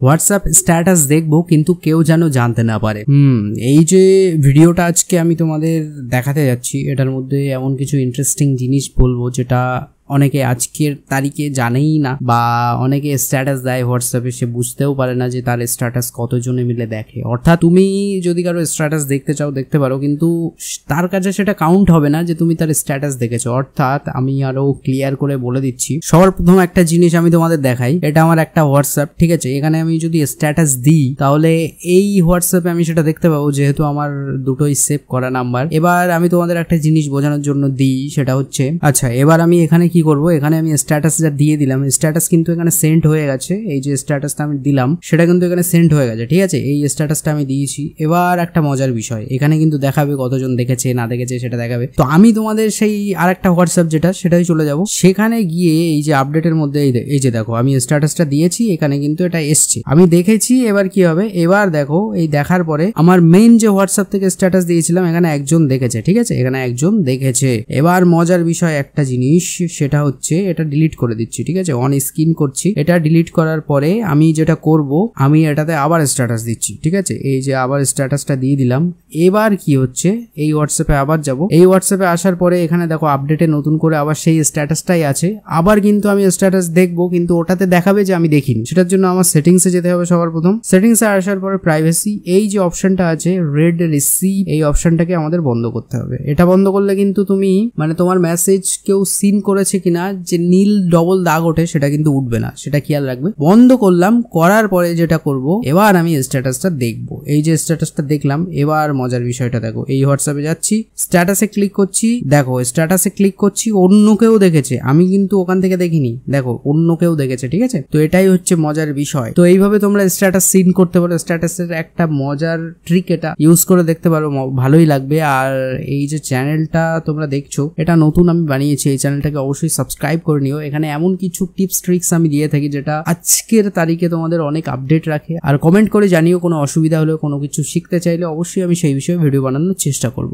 WhatsApp status দেখবো কিন্তু কেউ যেন জানতে না পারে। এই যে ভিডিওটা আজকে আমি তোমাদের দেখাতে যাচ্ছি, এটার মধ্যে এমন কিছু ইন্টারেস্টিং জিনিস বলবো যেটা অনেকে আজকের তারিখে জানেই না, বা অনেকে স্ট্যাটাস দেয় হোয়াটসঅ্যাপে, সে বুঝতেও পারে না যে তার স্ট্যাটাস কতজনে মিলে দেখে। অর্থাৎ তুমি যদি কারো স্ট্যাটাস দেখতে চাও দেখতে পারো, কিন্তু তার কাছে সেটা কাউন্ট হবে না যে তুমি তার স্ট্যাটাস দেখেছো। অর্থাৎ আমি আরো ক্লিয়ার করে বলে দিচ্ছি, সবার প্রথম একটা জিনিস আমি তোমাদের দেখাই। এটা আমার একটা হোয়াটসঅ্যাপ, ঠিক আছে? এখানে আমি যদি স্ট্যাটাস দিই তাহলে এই হোয়াটসঅ্যাপে আমি সেটা দেখতে পাবো, যেহেতু আমার দুটোই সেভ করা নাম্বার। এবার আমি তোমাদের একটা জিনিস বোঝানোর জন্য দিই, সেটা হচ্ছে, আচ্ছা এবার আমি এখানে কি করব, এখানে আমি স্ট্যাটাস যা দিয়ে দিলাম, স্ট্যাটাস কিন্তু এখানে সেন্ড হয়ে গেছে। এই যে স্ট্যাটাসটা আমি দিলাম সেটা কিন্তু এখানে সেন্ড হয়ে গেছে, ঠিক আছে? এই স্ট্যাটাসটা আমি দিয়েছি। এবার একটা মজার বিষয়, এখানে কিন্তু দেখাবে কতজন দেখেছে না দেখেছে সেটা দেখাবে। তো আমি তোমাদের সেই আরেকটা হোয়াটসঅ্যাপ যেটা, সেটাই চলে যাব। সেখানে গিয়ে এই যে আপডেটের মধ্যে এই যে দেখো আমি স্ট্যাটাসটা দিয়েছি, এখানে কিন্তু এটা এসছে, আমি দেখেছি। এবার কি হবে, এবার দেখো এই দেখার পরে আমার মেইন যে হোয়াটসঅ্যাপ থেকে স্ট্যাটাস দিয়েছিলাম এখানে একজন দেখেছে, ঠিক আছে? এখানে একজন দেখেছে। এবার মজার বিষয় একটা জিনিস, সেটা হচ্ছে এটা ডিলিট করে দিচ্ছি, ঠিক আছে? অন স্ক্রিন করছি। এটা ডিলিট করার পরে আমি যেটা করব, আমি এটাতে আবার স্ট্যাটাস দিচ্ছি, ঠিক আছে? এই যে আবার স্ট্যাটাসটা দিয়ে দিলাম। এবার কি হচ্ছে, এই হোয়াটসঅ্যাপে আবার যাব। এই হোয়াটসঅ্যাপে আসার পরে এখানে দেখো আপডেটে নতুন করে আবার সেই স্ট্যাটাসটাই আছে। আবার কিন্তু আমি স্ট্যাটাস দেখবো, কিন্তু ওটাতে দেখাবে যে আমি দেখিনি। সেটার জন্য আমার সেটিংসে যেতে হবে সবার প্রথম। সেটিংসে আসার পরে প্রাইভেসি, এই যে অপশনটা আছে রেড রিসিভ, এই অপশনটাকে আমাদের বন্ধ করতে হবে। এটা বন্ধ করলে কিন্তু তুমি মানে তোমার মেসেজ কেউ সিন করেছে কিনা যে নীল ডবল দাগ ওঠে সেটা কিন্তু উঠবে না, সেটা খেয়াল রাখবে। বন্ধ করলাম, করার পরে যেটা করব, এবার আমি স্ট্যাটাসটা দেখবো। এই যে স্ট্যাটাসটা দেখলাম, এবার মজার বিষয়টা দেখো, এই হোয়াটসঅ্যাপে যাচ্ছি, স্ট্যাটাসে ক্লিক করছি, দেখো স্ট্যাটাসে ক্লিক করছি, অন্য কেউ দেখেছে, আমি কিন্তু ওখান থেকে দেখিনি, দেখো অন্য কেউ দেখেছে, ঠিক আছে? তো এটাই হচ্ছে মজার বিষয়। তো এইভাবে তোমরা স্ট্যাটাস সিন করতে পারো। স্ট্যাটাসের একটা মজার ট্রিক, এটা ইউজ করে দেখতে পারো, ভালোই লাগবে। আর এই যে চ্যানেলটা তোমরা দেখছো, এটা নতুন আমি বানিয়েছি, এই চ্যানেলটাকে অবশ্যই সাবস্ক্রাইব করে নিও। এখানে এমন কিছু টিপস ট্রিক্স আমি দিয়ে থাকি যেটা আজকের তারিখে তোমাদের অনেক আপডেট রাখে। আর কমেন্ট করে জানিও কোনো অসুবিধা হলে, কোনো কিছু শিখতে চাইলে অবশ্যই আমি সেই বিষয়ে ভিডিও বানানোর চেষ্টা করব।